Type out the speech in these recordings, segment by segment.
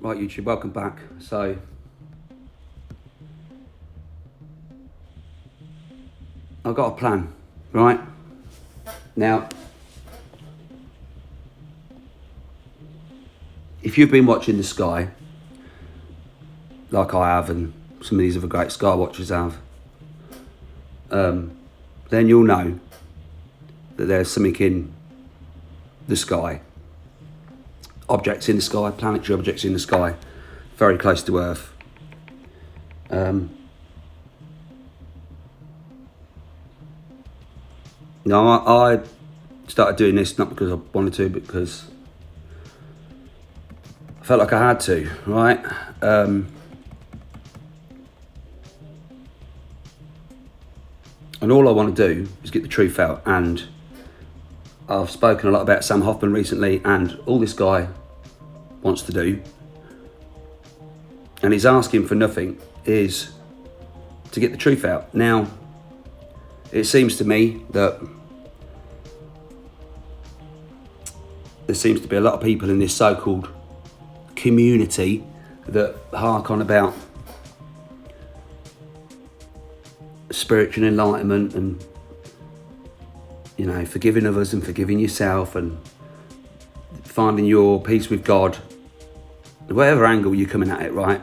Right, YouTube, welcome back. So, I've got a plan, right? Now, if you've been watching the sky, like I have, and some of these other great sky watchers have, then you'll know that there's something in the sky. Objects in the sky, planetary objects in the sky, very close to Earth. Now, I started doing this not because I wanted to, but because I felt like I had to, right? And all I want to do is get the truth out. And I've spoken a lot about Sam Hoffman recently, and all this guy wants to do, and he's asking for nothing, is to get the truth out. Now, it seems to me that there seems to be a lot of people in this so-called community that hark on about spiritual enlightenment and, you know, forgiving others and forgiving yourself and finding your peace with God, whatever angle you're coming at it, right?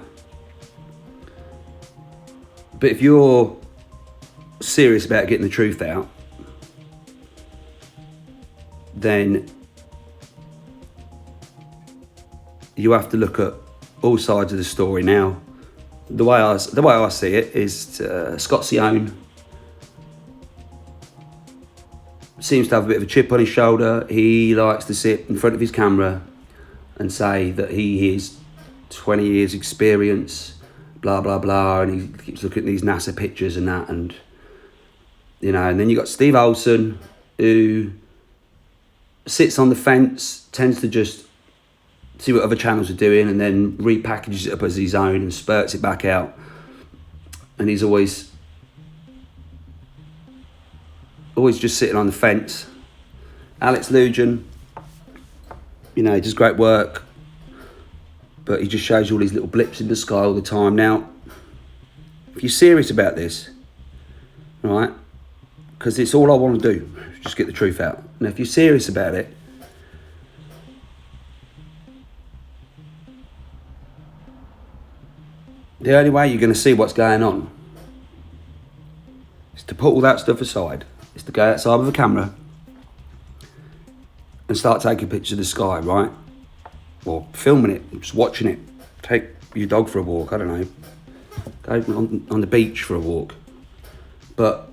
But if you're serious about getting the truth out, then you have to look at all sides of the story. Now, the way I see it is Scott Sion seems to have a bit of a chip on his shoulder. He likes to sit in front of his camera and say that he is 20 years experience, blah, blah, blah, and he keeps looking at these NASA pictures and that, and, you know, and then you got Steve Olson, who sits on the fence, tends to just see what other channels are doing and then repackages it up as his own and spurts it back out. And he's always just sitting on the fence. Alex Lujan, you know, he does great work, but he just shows you all these little blips in the sky all the time. Now, if you're serious about this, right, because it's all I want to do, just get the truth out. Now, if you're serious about it, the only way you're going to see what's going on is to put all that stuff aside. Is to go outside with a camera and start taking pictures of the sky, right? Or filming it, just watching it. Take your dog for a walk, I don't know. Go on the beach for a walk. But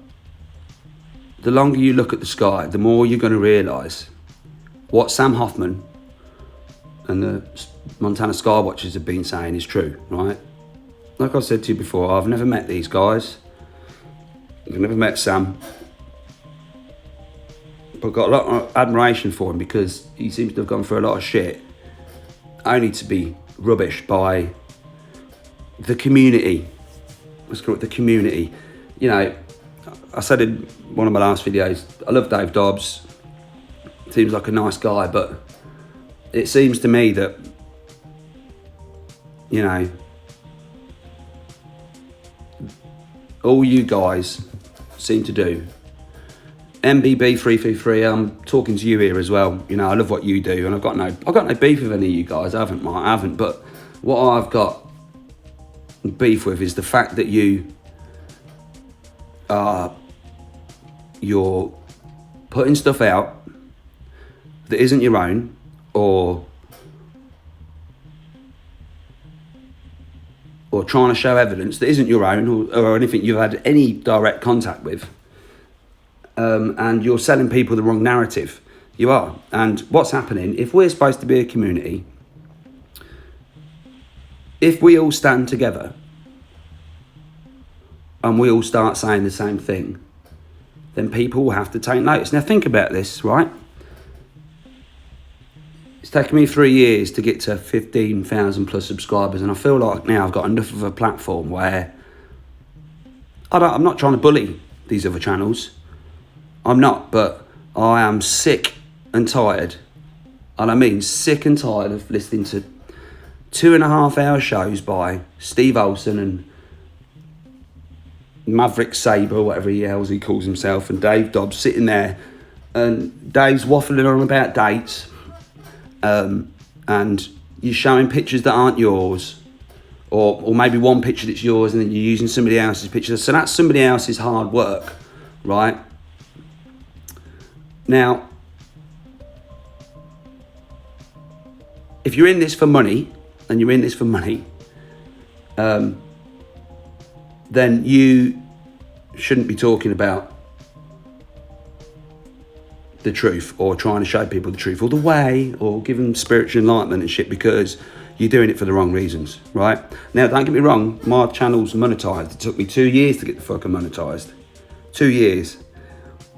the longer you look at the sky, the more you're going to realise what Sam Hoffman and the Montana Sky Watchers have been saying is true, right? Like I said to you before, I've never met these guys. I've never met Sam. But I've got a lot of admiration for him because he seems to have gone through a lot of shit only to be rubbished by the community. Let's call it the community. You know, I said in one of my last videos, I love Dave Dobbs. Seems like a nice guy, but it seems to me that, you know, all you guys seem to do. MBB333, I'm talking to you here as well. You know, I love what you do, and I've got no beef with any of you guys. I haven't. But what I've got beef with is the fact that you're putting stuff out that isn't your own, or trying to show evidence that isn't your own, or anything you've had any direct contact with, and you're selling people the wrong narrative. You are. And what's happening, if we're supposed to be a community, if we all stand together and we all start saying the same thing, then people will have to take notice. Now think about this, right? It's taken me 3 years to get to 15,000 plus subscribers, and I feel like now I've got enough of a platform where I'm not trying to bully these other channels. I'm not, but I am sick and tired, and I mean sick and tired of listening to 2.5 hour shows by Steve Olsen and Maverick Sabre, whatever he calls himself, and Dave Dobbs sitting there, and Dave's waffling on about dates, and you're showing pictures that aren't yours, or maybe one picture that's yours and then you're using somebody else's picture. So that's somebody else's hard work, right? Now, if you're in this for money, and you're in this for money, then you shouldn't be talking about the truth or trying to show people the truth or the way or give them spiritual enlightenment and shit, because you're doing it for the wrong reasons, right? Now, don't get me wrong, my channel's monetized. It took me 2 years to get the fucking monetized. 2 years,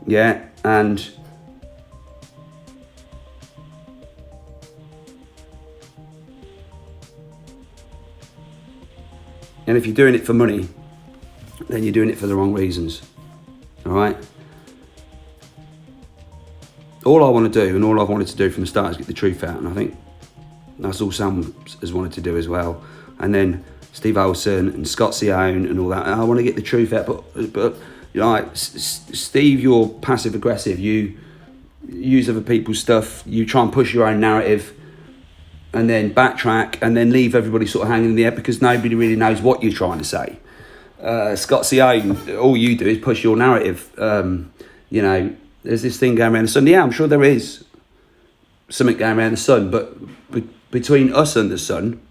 yeah, and if you're doing it for money, then you're doing it for the wrong reasons, all right? All I want to do, and all I've wanted to do from the start, is get the truth out, and I think that's all Sam has wanted to do as well. And then Steve Olsen and Scott Cione and all that. I want to get the truth out, but you know, like, Steve, you're passive aggressive. You use other people's stuff. You try and push your own narrative, and then backtrack, and then leave everybody sort of hanging in the air because nobody really knows what you're trying to say. Scott Cione, all you do is push your narrative. You know, there's this thing going around the sun. Yeah, I'm sure there is something going around the sun, but between us and the sun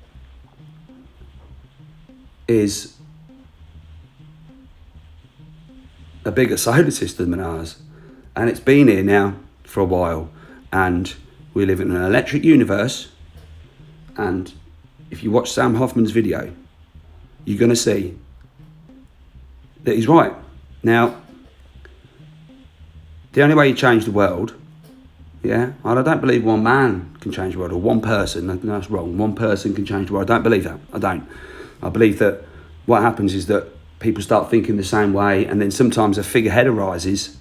is a bigger solar system than ours, and it's been here now for a while, and we live in an electric universe. And if you watch Sam Hoffman's video, you're going to see that he's right. Now, the only way you change the world, yeah, and I don't believe one man can change the world, or one person. That's wrong. One person can change the world. I don't believe that. I don't. I believe that what happens is that people start thinking the same way, and then sometimes a figurehead arises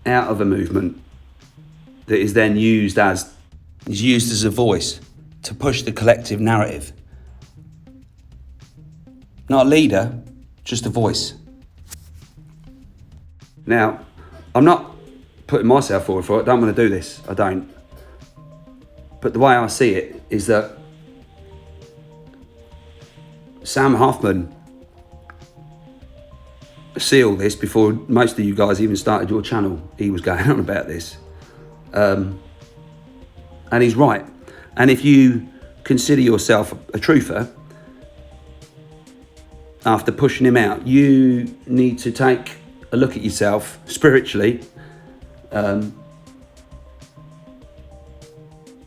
out of a movement that is then used as a voice to push the collective narrative. Not a leader, just a voice. Now, I'm not putting myself forward for it. I don't want to do this. I don't. But the way I see it is that Sam Hoffman sealed this before most of you guys even started your channel. He was going on about this. And he's right. And if you consider yourself a truther, after pushing him out, you need to take a look at yourself spiritually, and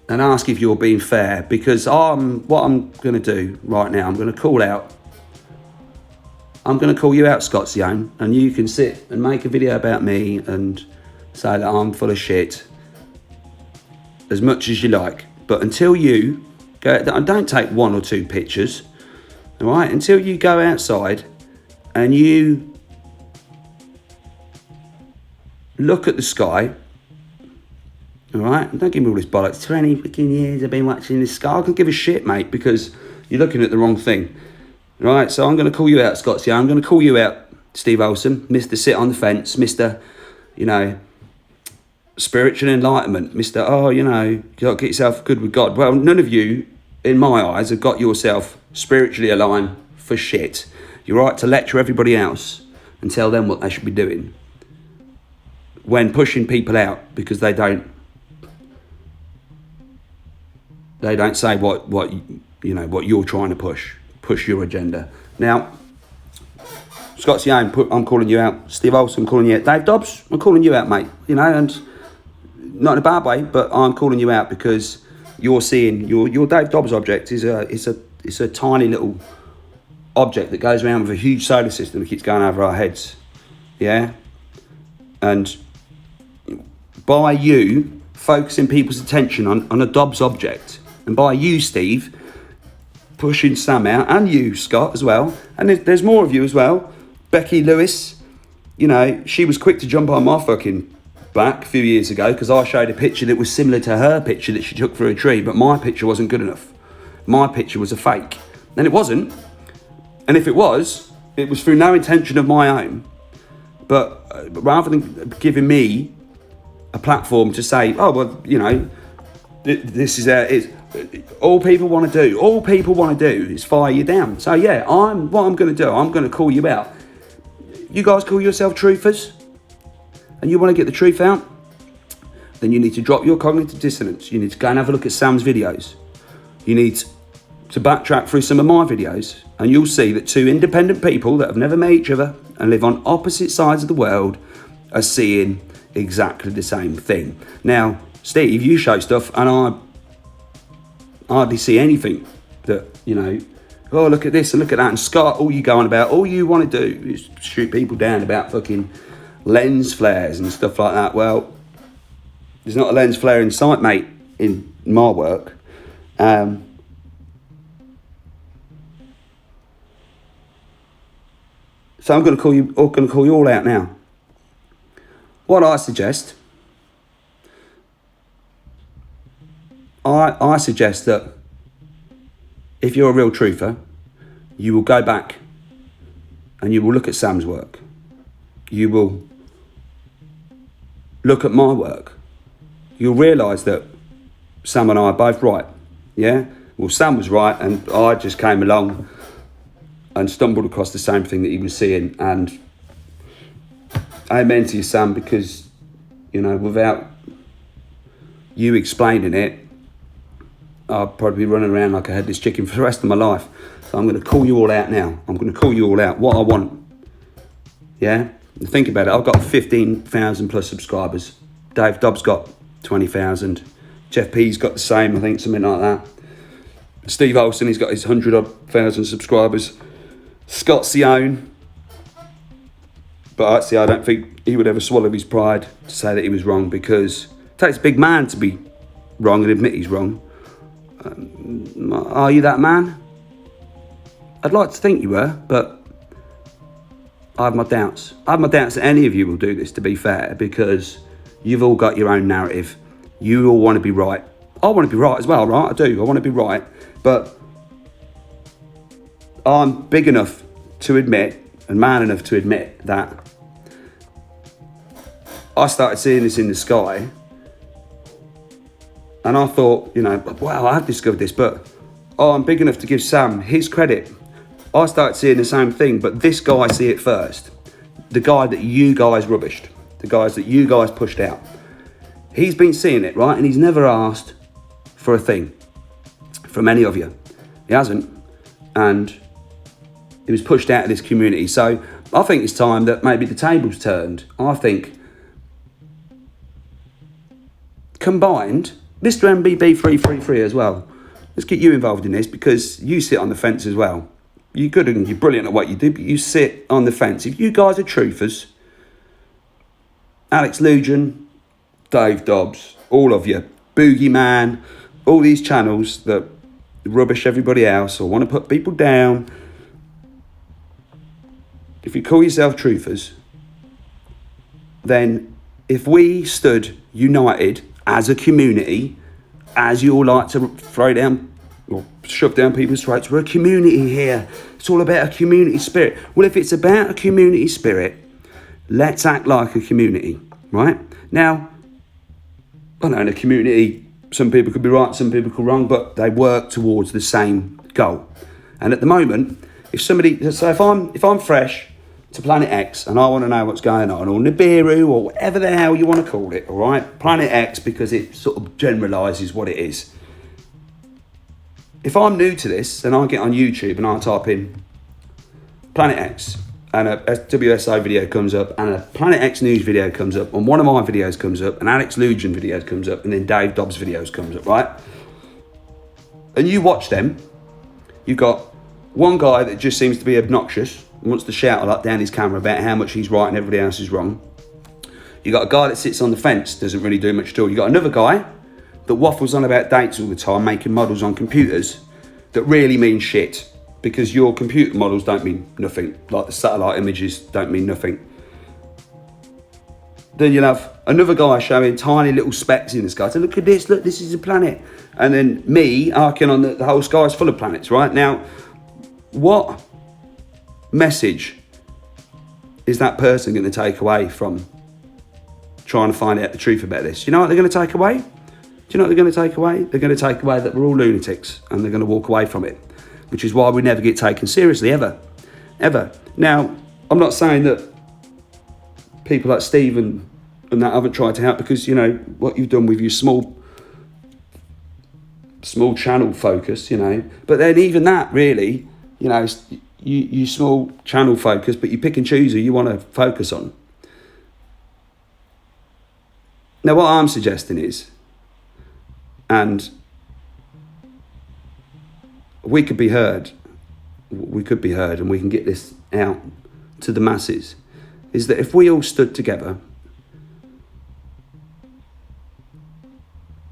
ask if you're being fair, because what I'm going to do right now, I'm going to call you out, Scott Cione, and you can sit and make a video about me and say that I'm full of shit as much as you like. But until you go, don't take 1 or 2 pictures, all right? Until you go outside and you look at the sky, all right? And don't give me all this bollocks. 20 freaking years I've been watching this sky. I can give a shit, mate, because you're looking at the wrong thing, right? So I'm going to call you out, Scott. I'm going to call you out, Steve Olsen, Mr. Sit on the Fence, Mr. Spiritual enlightenment, Mr. You got to get yourself good with God. Well, none of you, in my eyes, have got yourself spiritually aligned for shit. You're right to lecture everybody else and tell them what they should be doing when pushing people out because they don't say what you're trying to push your agenda. Now, Scott Cione, I'm calling you out. Steve Olsen, I'm calling you out. Dave Dobbs, I'm calling you out, mate. And not in a bad way, but I'm calling you out because you're seeing your Dave Dobbs object is a tiny little object that goes around with a huge solar system that keeps going over our heads, yeah. And by you focusing people's attention on a Dobbs object, and by you, Steve, pushing Sam out, and you, Scott, as well, and there's more of you as well. Becky Lewis, she was quick to jump on my fucking back a few years ago because I showed a picture that was similar to her picture that she took for a tree, but my picture wasn't good enough. My picture was a fake. And it wasn't. And if it was through no intention of my own. But rather than giving me a platform to say, oh, well, you know, this is all people want to do. All people want to do is fire you down. So yeah, what I'm going to do, I'm going to call you out. You guys call yourself truthers, and you want to get the truth out, then you need to drop your cognitive dissonance. You need to go and have a look at Sam's videos. You need to backtrack through some of my videos, and you'll see that two independent people that have never met each other and live on opposite sides of the world are seeing exactly the same thing. Now, Steve, you show stuff, and I hardly see anything that, you know, oh, look at this and look at that. And Scott, all you go on about, all you want to do is shoot people down about fucking lens flares and stuff like that. Well, there's not a lens flare in sight, mate, in my work. So I'm going to call you all out now. What I suggest, I suggest that if you're a real truther, you will go back and you will look at Sam's work. You will look at my work. You'll realise that Sam and I are both right. Yeah? Well, Sam was right, and I just came along and stumbled across the same thing that he was seeing. And amen to you, Sam, because, you know, without you explaining it, I'll probably be running around like a headless chicken for the rest of my life. So I'm going to call you all out now. I'm going to call you all out what I want. Yeah? And think about it. I've got 15,000 plus subscribers. Dave Dobbs got 20,000. Jeff P's got the same, I think, something like that. Steve Olsen, he's got his 100,000 subscribers. Scott Sione. But actually, I don't think he would ever swallow his pride to say that he was wrong, because it takes a big man to be wrong and admit he's wrong. Are you that man? I'd like to think you were, but I have my doubts. I have my doubts that any of you will do this, to be fair, because you've all got your own narrative. You all want to be right. I want to be right as well, right? I do. I want to be right. But I'm big enough to admit, and man enough to admit, that I started seeing this in the sky. And I thought, you know, wow, I have discovered this, but I'm big enough to give Sam his credit. I started seeing the same thing, but this guy see it first. The guy that you guys rubbished, the guys that you guys pushed out. He's been seeing it, right? And he's never asked for a thing from any of you. He hasn't. And he was pushed out of this community. So I think it's time that maybe the table's turned. I think combined, Mr. MBB333 as well. Let's get you involved in this, because you sit on the fence as well. You're good and you're brilliant at what you do, but you sit on the fence. If you guys are truthers, Alex Lujan, Dave Dobbs, all of you, Boogeyman, all these channels that rubbish everybody else or want to put people down. If you call yourself truthers, then if we stood united as a community, as you all like to throw down or shove down people's throats, we're a community here. It's all about a community spirit. Well, if it's about a community spirit, let's act like a community, right? Now, I know in a community, some people could be right, some people could be wrong, but they work towards the same goal. And at the moment, if I'm fresh to Planet X and I want to know what's going on, or Nibiru, or whatever the hell you want to call it, all right? Planet X, because it sort of generalises what it is. If I'm new to this and I get on YouTube and I type in Planet X and a WSO video comes up and a Planet X news video comes up and one of my videos comes up and Alex Lujan videos comes up and then Dave Dobbs videos comes up, right? And you watch them, you've got one guy that just seems to be obnoxious and wants to shout a lot down his camera about how much he's right and everybody else is wrong. You got a guy that sits on the fence, doesn't really do much at all. You got another guy that waffles on about dates all the time, making models on computers that really mean shit, because your computer models don't mean nothing, like the satellite images don't mean nothing. then you'll have another guy showing tiny little specks in the sky. So look at this, look, this is a planet. And then me arcing on the whole sky is full of planets, right? Now, what message is that person going to take away from trying to find out the truth about this? You know what they're going to take away? Do you know what they're going to take away? They're going to take away that we're all lunatics, and they're going to walk away from it, which is why we never get taken seriously, ever. Ever. Now, I'm not saying that people like Steve and that haven't tried to help, because, you know, what you've done with your small channel focus, you know, but then even that really, you know, you small channel focus, but you pick and choose who you want to focus on. Now, what I'm suggesting is, and we could be heard, and we can get this out to the masses, is that if we all stood together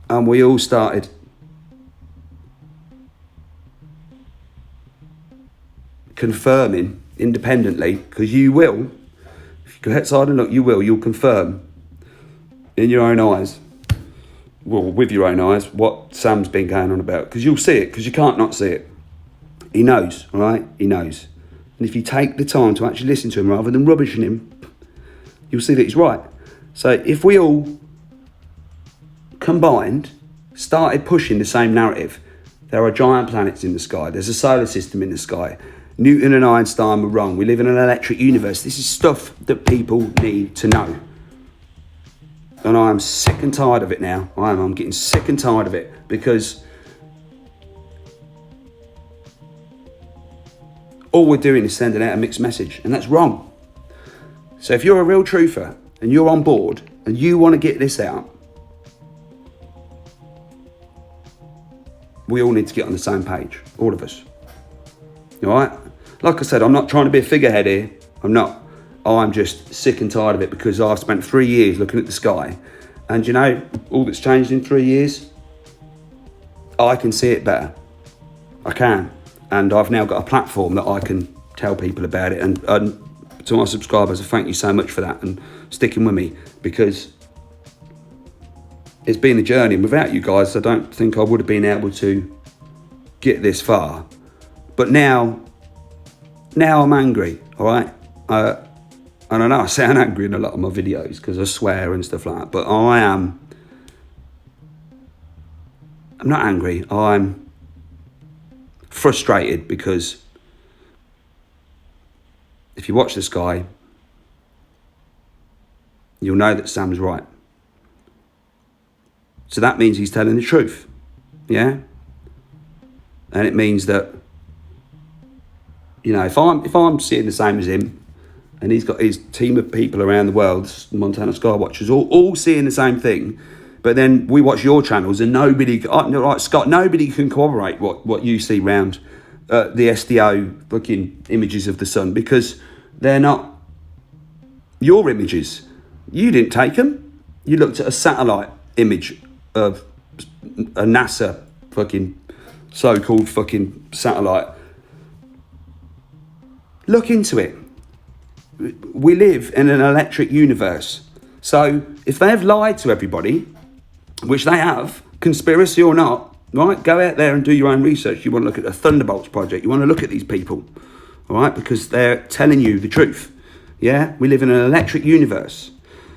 and we all started confirming independently, because you will, if you go outside and look, you'll confirm in your own eyes, well, with your own eyes, what Sam's been going on about, because you'll see it, because you can't not see it. He knows, all right? He knows. And if you take the time to actually listen to him rather than rubbishing him, you'll see that he's right. So if we all combined started pushing the same narrative, there are giant planets in the sky, there's a solar system in the sky, Newton and Einstein were wrong, we live in an electric universe, this is stuff that people need to know. And I'm sick and tired of it now. I'm getting sick and tired of it, because all we're doing is sending out a mixed message, and that's wrong. So if you're a real truther and you're on board and you want to get this out, we all need to get on the same page, all of us. All right? Like I said, I'm not trying to be a figurehead here. I'm not. I'm just sick and tired of it, because I've spent 3 years looking at the sky, and you know, all that's changed in 3 years, I can see it better. I can. And I've now got a platform that I can tell people about it. And to my subscribers, I thank you so much for that and sticking with me, because it's been a journey. And without you guys, I don't think I would have been able to get this far. But now I'm angry, all right? And I know I sound angry in a lot of my videos because I swear and stuff like that, but I'm not angry, I'm frustrated, because if you watch the sky, you'll know that Sam's right. So that means he's telling the truth, yeah? And it means that, you know, if I'm seeing the same as him, and he's got his team of people around the world, Montana Sky Watchers, all seeing the same thing, but then we watch your channels and nobody, like Scott, nobody can corroborate what you see round the SDO looking images of the sun, because they're not your images. You didn't take them. You looked at a satellite image of a NASA fucking so-called fucking satellite. Look into it. We live in an electric universe. So if they have lied to everybody, which they have, conspiracy or not, right? Go out there and do your own research. You want to look at the Thunderbolts project. You want to look at these people, all right? Because they're telling you the truth, yeah? We live in an electric universe,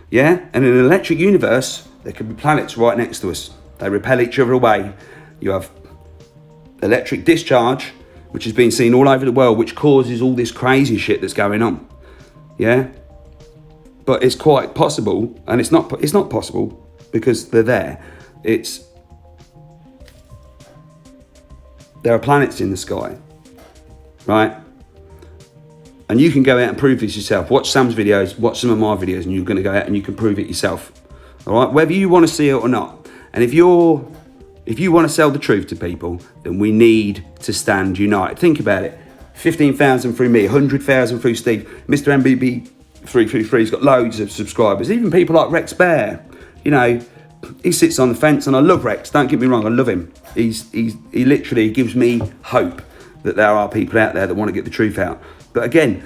yeah? And in an electric universe, there could be planets right next to us. They repel each other away. You have electric discharge, which has been seen all over the world, which causes all this crazy shit that's going on. Yeah, but it's quite possible, and it's not possible because they're there. There are planets in the sky, right? And you can go out and prove this yourself. Watch Sam's videos, watch some of my videos, and you're going to go out and you can prove it yourself. All right, whether you want to see it or not. And if you want to sell the truth to people, then we need to stand united. Think about it. 15,000 through me, 100,000 through Steve. Mr. MBB333's got loads of subscribers. Even people like Rex Bear, you know, he sits on the fence, and I love Rex. Don't get me wrong, I love him. He literally gives me hope that there are people out there that want to get the truth out. But again,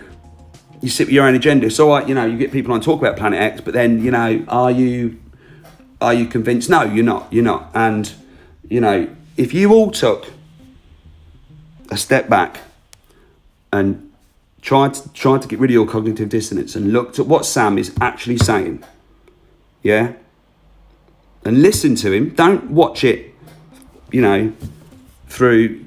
you sit with your own agenda. It's all right, you know, you get people on talk about Planet X, but then, you know, are you convinced? No, you're not. And, you know, if you all took a step back and tried to get rid of your cognitive dissonance and looked at what Sam is actually saying, yeah, and listen to him, don't watch it, you know, through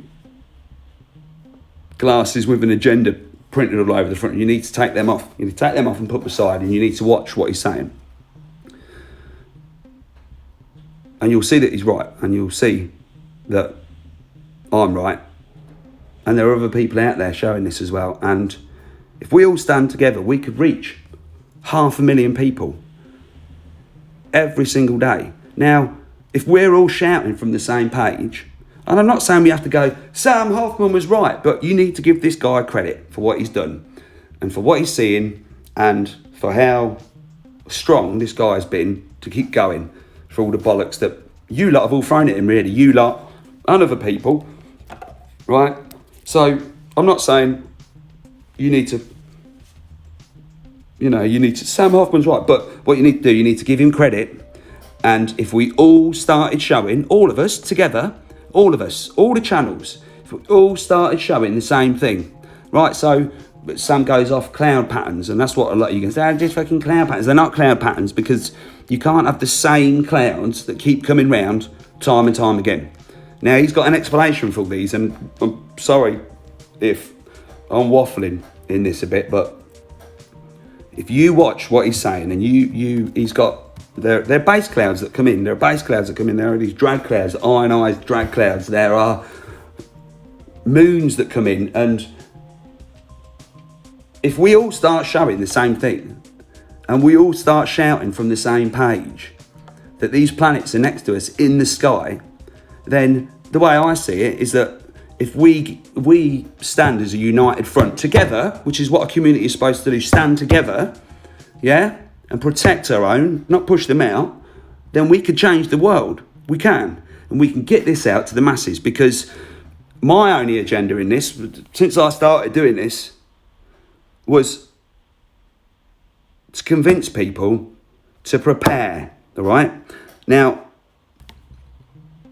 glasses with an agenda printed all over the front. You need to take them off. You need to take them off and put them aside, and you need to watch what he's saying. And you'll see that he's right, and you'll see that I'm right. And there are other people out there showing this as well. And if we all stand together, we could reach 500,000 people every single day. Now, if we're all shouting from the same page, and I'm not saying we have to go, Sam Hoffman was right, but you need to give this guy credit for what he's done and for what he's seeing and for how strong this guy's been to keep going for all the bollocks that you lot have all thrown at him, really. You lot and other people, right? So I'm not saying you need to, Sam Hoffman's right, but what you need to do, you need to give him credit. And if we all started showing, all of us together, all of us, all the channels, if we all started showing the same thing, right? So Sam goes off cloud patterns, and that's what a lot of you can say, they're just fucking cloud patterns. They're not cloud patterns, because you can't have the same clouds that keep coming round time and time again. Now, he's got an explanation for all these, and I'm sorry if I'm waffling in this a bit, but if you watch what he's saying, and he's got, they're base clouds that come in. There are base clouds that come in. There are these drag clouds, ionized drag clouds. There are moons that come in. And if we all start showing the same thing, and we all start shouting from the same page that these planets are next to us in the sky, then the way I see it is that if we stand as a united front together, which is what a community is supposed to do, stand together, yeah, and protect our own, not push them out, then we could change the world. We can. And we can get this out to the masses, because my only agenda in this, since I started doing this, was to convince people to prepare, all right? Now,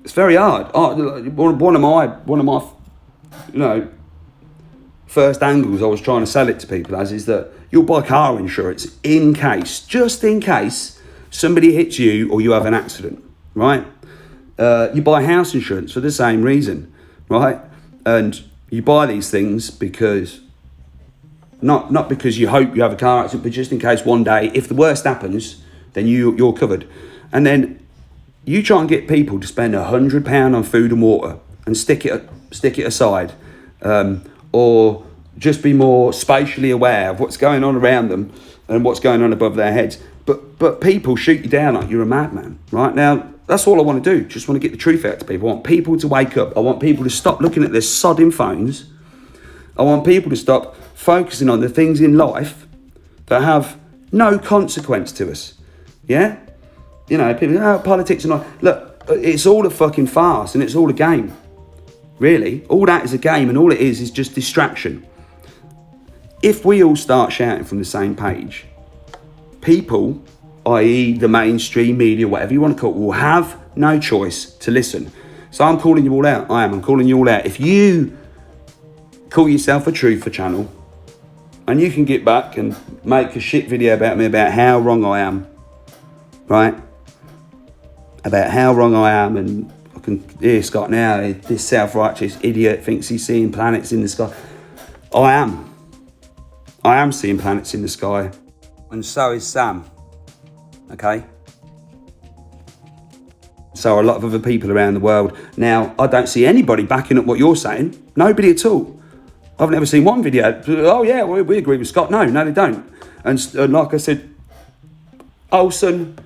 it's very hard. One of my, first angles I was trying to sell it to people as is that you'll buy car insurance just in case somebody hits you or you have an accident, right? You buy house insurance for the same reason, right? And you buy these things because, not because you hope you have a car accident, but just in case one day, if the worst happens, then you're covered. And then you try and get people to spend £100 on food and water and stick it aside, or just be more spatially aware of what's going on around them and what's going on above their heads. But people shoot you down like you're a madman, right? Now, that's all I want to do. Just want to get the truth out to people. I want people to wake up. I want people to stop looking at their sodding phones. I want people to stop focusing on the things in life that have no consequence to us, yeah? You know, people, politics and all. Look, it's all a fucking farce and it's all a game. Really, all that is a game, and all it is just distraction. If we all start shouting from the same page, people, i.e. the mainstream media, whatever you want to call it, will have no choice to listen. So I'm calling you all out. I'm calling you all out. If you call yourself a truther channel, and you can get back and make a shit video about me about how wrong I am, right? About how wrong I am, and I can hear Scott now, this self-righteous idiot thinks he's seeing planets in the sky. I am seeing planets in the sky, and so is Sam, okay? So are a lot of other people around the world. Now, I don't see anybody backing up what you're saying. Nobody at all. I've never seen one video. Oh yeah, we agree with Scott. No, they don't. And like I said, Olsen,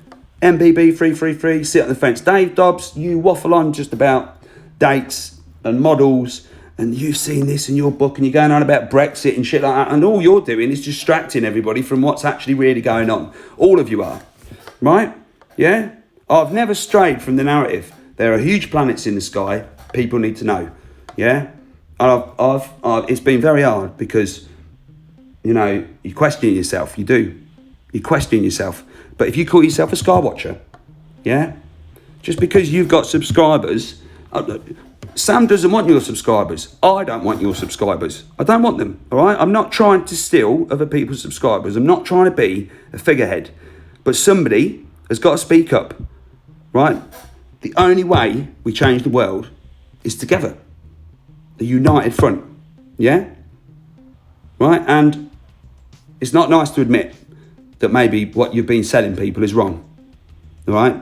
MBB 333, sit on the fence. Dave Dobbs, you waffle on just about dates and models, and you've seen this in your book, and you're going on about Brexit and shit like that, and all you're doing is distracting everybody from what's actually really going on. All of you are, right? Yeah? I've never strayed from the narrative. There are huge planets in the sky. People need to know, yeah? And I've it's been very hard because, you know, you question yourself. You do. You question yourself. But if you call yourself a Skywatcher, yeah, just because you've got subscribers, Sam doesn't want your subscribers. I don't want your subscribers. I don't want them, all right? I'm not trying to steal other people's subscribers. I'm not trying to be a figurehead. But somebody has got to speak up, right? The only way we change the world is together. The united front, yeah? Right? And it's not nice to admit that maybe what you've been selling people is wrong, all right?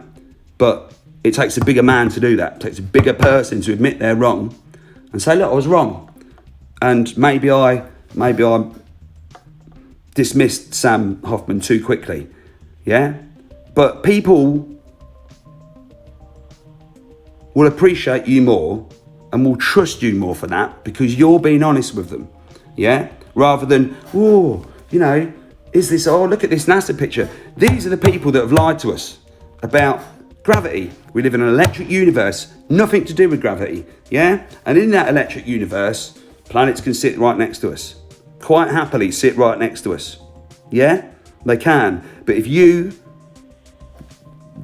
But it takes a bigger man to do that. It takes a bigger person to admit they're wrong and say, look, I was wrong. And maybe I dismissed Sam Hoffman too quickly, yeah? But people will appreciate you more and will trust you more for that because you're being honest with them, yeah? Rather than, oh, you know, is this, oh, look at this NASA picture. These are the people that have lied to us about gravity. We live in an electric universe, nothing to do with gravity, yeah? And in that electric universe, planets can sit right next to us. Quite happily sit right next to us, yeah? They can. But if you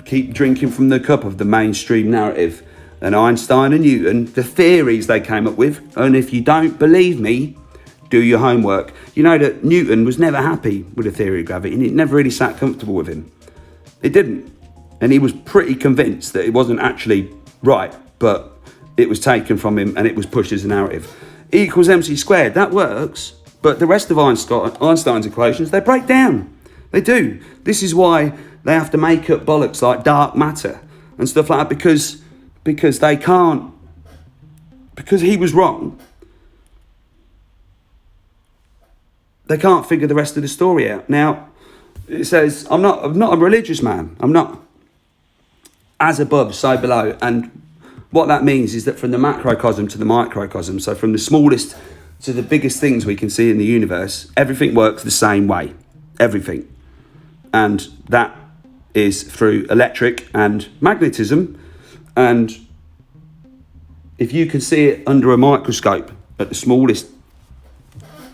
keep drinking from the cup of the mainstream narrative and Einstein and Newton, the theories they came up with, and if you don't believe me, do your homework. You know that Newton was never happy with the theory of gravity and it never really sat comfortable with him. It didn't. And he was pretty convinced that it wasn't actually right, but it was taken from him and it was pushed as a narrative. E equals mc squared, that works, but the rest of Einstein's equations, they break down. They do. This is why they have to make up bollocks like dark matter and stuff like that because they can't, because he was wrong. They can't figure the rest of the story out. Now, it says, I'm not a religious man. I'm not. As above, so below. And what that means is that from the macrocosm to the microcosm, so from the smallest to the biggest things we can see in the universe, everything works the same way. Everything. And that is through electric and magnetism. And if you can see it under a microscope at the smallest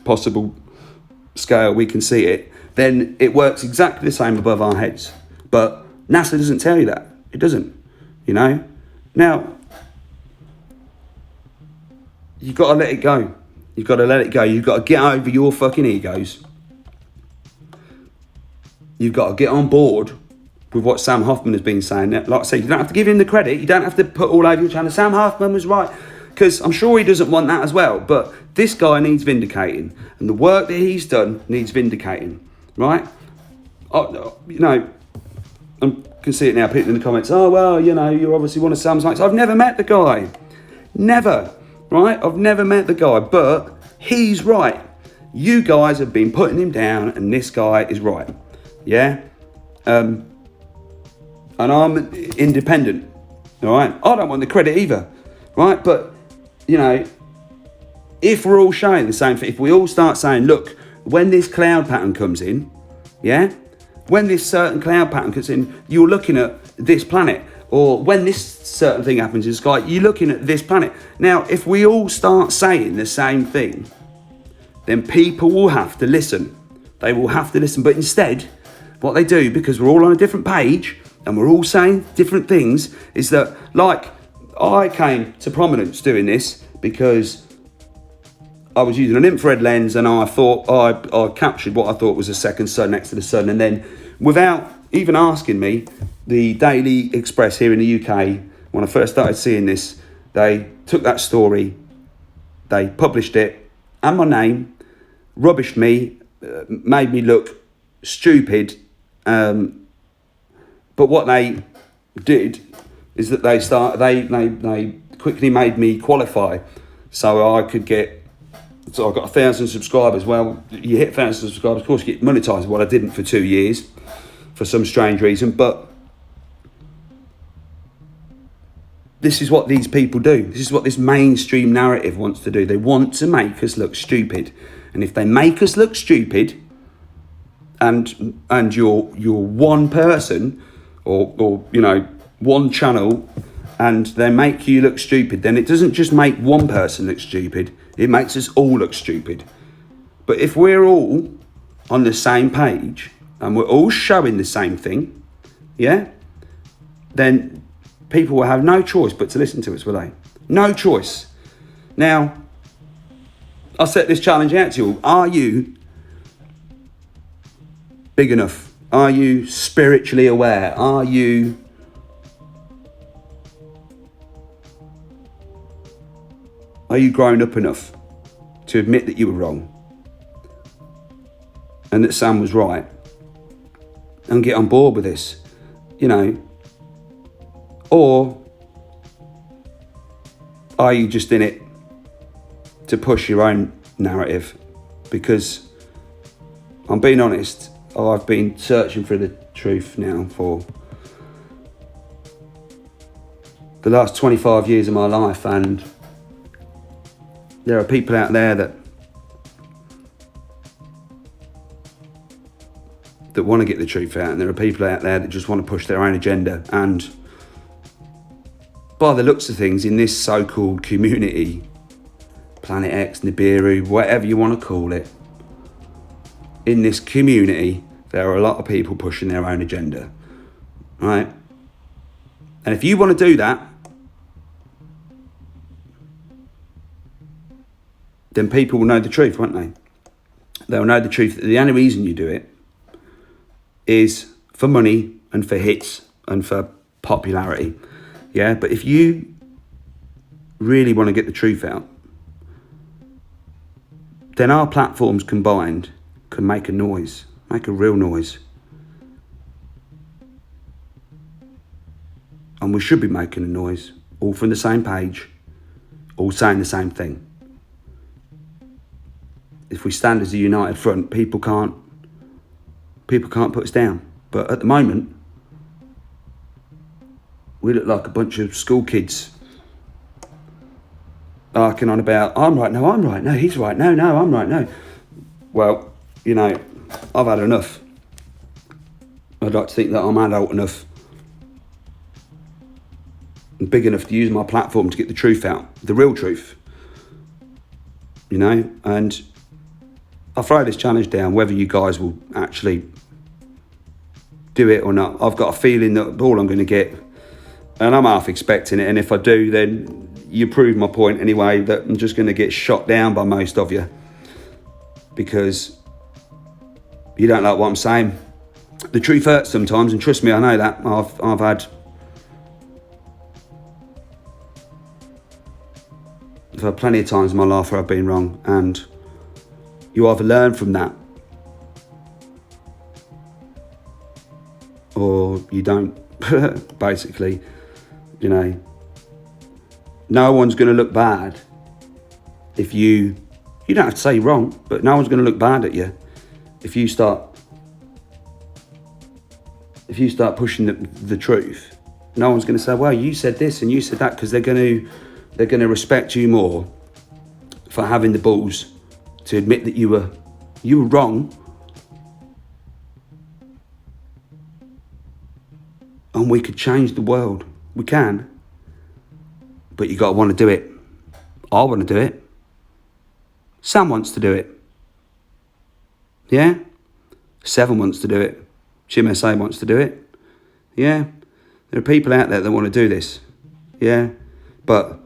possible scale we can see it, then it works exactly the same above our heads. But NASA doesn't tell you that. It doesn't, you know. Now, you've got to let it go. You've got to let it go. You've got to get over your fucking egos. You've got to get on board with what Sam Hoffman has been saying. Like I said, you don't have to give him the credit. You don't have to put all over your channel, Sam Hoffman was right. Because I'm sure he doesn't want that as well. But this guy needs vindicating. And the work that he's done needs vindicating. Right? You know, I can see it now, people in the comments, oh, well, you know, you're obviously one of Sam's mates. I've never met the guy. Never. Right? I've never met the guy. But he's right. You guys have been putting him down and this guy is right. Yeah? And I'm independent. All right? I don't want the credit either. Right? But, you know, if we're all showing the same thing, if we all start saying, look, when this cloud pattern comes in, yeah, when this certain cloud pattern comes in, you're looking at this planet. Or when this certain thing happens in the sky, you're looking at this planet. Now, if we all start saying the same thing, then people will have to listen. They will have to listen. But instead, what they do, because we're all on a different page and we're all saying different things, is that, like, I came to prominence doing this because I was using an infrared lens and I thought I captured what I thought was a second sun next to the sun. And then without even asking me, the Daily Express here in the UK, when I first started seeing this, they took that story, they published it and my name, rubbished me, made me look stupid. But what they did is that they quickly made me qualify so I could get, so I got 1,000 subscribers. Well, you hit 1,000 subscribers, of course you get monetized. Well, I didn't for 2 years for some strange reason, but this is what these people do. This is what this mainstream narrative wants to do. They want to make us look stupid. And if they make us look stupid and you're one person or you know, one channel, and they make you look stupid, then it doesn't just make one person look stupid, it makes us all look stupid. But if we're all on the same page and we're all showing the same thing, yeah, then people will have no choice but to listen to us, will they? No choice. Now, I'll set this challenge out to you all. Are you big enough? Are you spiritually aware? Are you grown up enough to admit that you were wrong and that Sam was right and get on board with this, you know? Or are you just in it to push your own narrative? Because I'm being honest, I've been searching for the truth now for the last 25 years of my life, and there are people out there that want to get the truth out, and there are people out there that just want to push their own agenda. And by the looks of things, in this so-called community, Planet X, Nibiru, whatever you want to call it, in this community, there are a lot of people pushing their own agenda, right? And if you want to do that, then people will know the truth, won't they? They'll know the truth that the only reason you do it is for money and for hits and for popularity, yeah? But if you really want to get the truth out, then our platforms combined can make a noise, make a real noise. And we should be making a noise, all from the same page, all saying the same thing. If we stand as a united front, people can't put us down. But at the moment, we look like a bunch of school kids arcing on about, I'm right, no, he's right, no, I'm right, no. Well, you know, I've had enough. I'd like to think that I'm adult enough and big enough to use my platform to get the truth out, the real truth, you know. And I'll throw this challenge down, whether you guys will actually do it or not. I've got a feeling that all I'm going to get, and I'm half expecting it, and if I do, then you prove my point anyway, that I'm just going to get shot down by most of you because you don't like what I'm saying. The truth hurts sometimes, and trust me, I know that. I've had plenty of times in my life where I've been wrong, and you either learn from that or you don't. Basically, you know, no one's going to look bad if you don't have to say you're wrong, but no one's going to look bad at you if you start pushing the truth. No one's going to say, well, you said this and you said that, because they're going to respect you more for having the balls to admit that you were wrong, and we could change the world. We can, but you got to want to do it. I want to do it. Sam wants to do it. Yeah? Seven wants to do it. Jim SA wants to do it. Yeah? There are people out there that want to do this. Yeah? But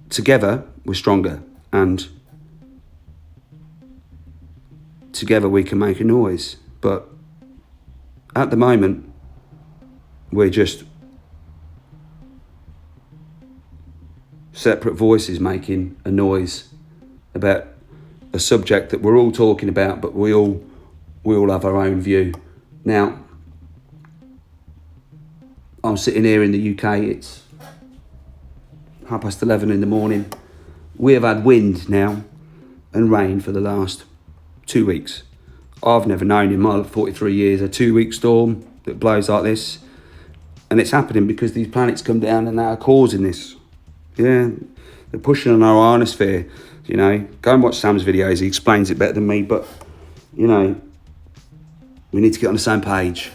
together, we're stronger. And together we can make a noise. But at the moment, we're just separate voices making a noise about a subject that we're all talking about, but we all have our own view. Now, I'm sitting here in the UK, it's 11:30 in the morning. We have had wind now and rain for the last 2 weeks. I've never known in my 43 years a 2-week storm that blows like this. And it's happening because these planets come down and they are causing this. Yeah, they're pushing on our ionosphere. You know, go and watch Sam's videos, he explains it better than me, but, you know, we need to get on the same page.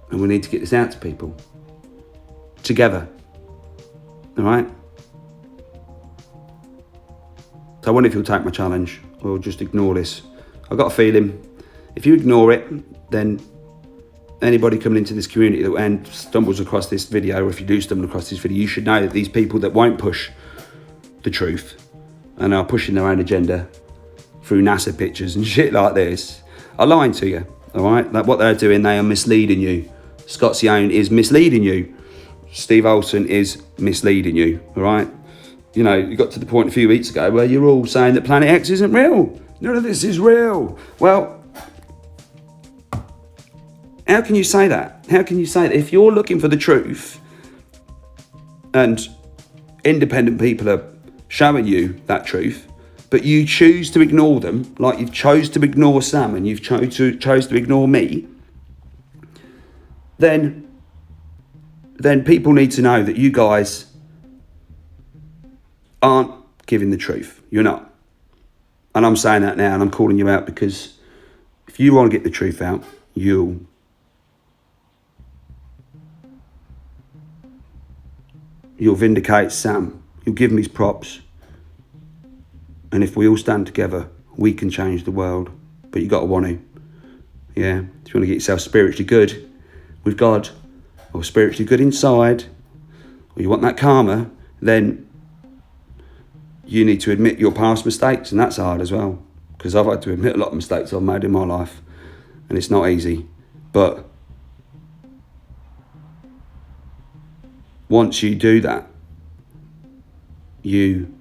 And we need to get this out to people. Together. All right? So I wonder if you'll take my challenge or just ignore this. I've got a feeling if you ignore it, then anybody coming into this community and stumbles across this video, or if you do stumble across this video, you should know that these people that won't push the truth and are pushing their own agenda through NASA pictures and shit like this are lying to you, all right? Like what they're doing, they are misleading you. Scott Sion is misleading you. Steve Olsen is misleading you, all right? You know, you got to the point a few weeks ago where you're all saying that Planet X isn't real. None of this is real. Well, how can you say that? How can you say that? If you're looking for the truth and independent people are showing you that truth, but you choose to ignore them, like you've chose to ignore Sam and you've chose to ignore me, then people need to know that you guys aren't giving the truth. You're not. And I'm saying that now and I'm calling you out because if you want to get the truth out, you'll vindicate Sam. You'll give him his props. And if we all stand together, we can change the world. But you got to want to. Yeah. If you want to get yourself spiritually good with God, or spiritually good inside, or you want that karma, then you need to admit your past mistakes. And that's hard as well. Because I've had to admit a lot of mistakes I've made in my life. And it's not easy. But once you do that, you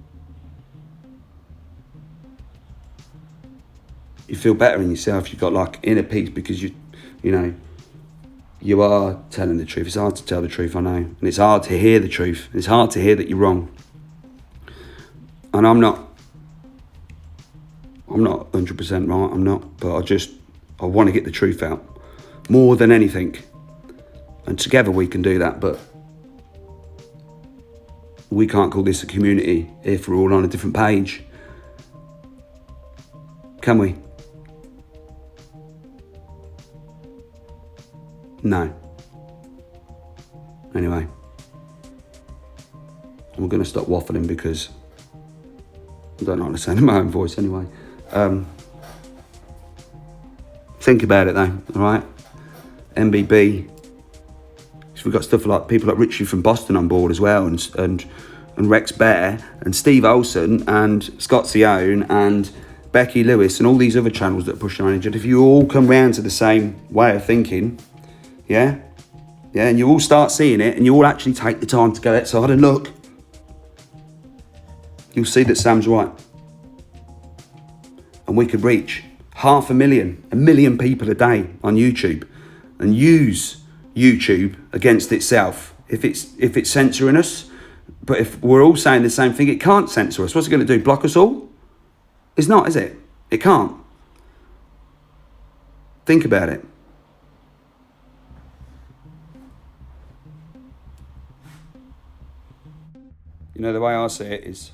feel better in yourself. You've got like inner peace because you know, you are telling the truth. It's hard to tell the truth, I know. And it's hard to hear the truth. It's hard to hear that you're wrong. And I'm not 100% right, I'm not. But I want to get the truth out more than anything. And together we can do that, but we can't call this a community if we're all on a different page. Can we? No. Anyway. I'm going to stop waffling because I don't like to sound in my own voice anyway. Think about it though, all right? MBB. So we've got stuff like people like Richie from Boston on board as well, and Rex Bear and Steve Olsen and Scott Sion and Becky Lewis and all these other channels that are pushing on injured. If you all come round to the same way of thinking, yeah, and you all start seeing it and you all actually take the time to go outside and look, you'll see that Sam's right. And we could reach 500,000, 1 million people a day on YouTube and use YouTube against itself. If it's censoring us, but if we're all saying the same thing, it can't censor us. What's it going to do? Block us all? It's not, is it? It can't. Think about it. You know, the way I see it is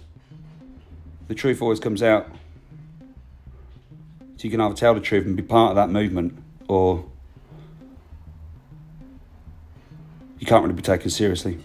the truth always comes out. So you can either tell the truth and be part of that movement, or you can't really be taken seriously.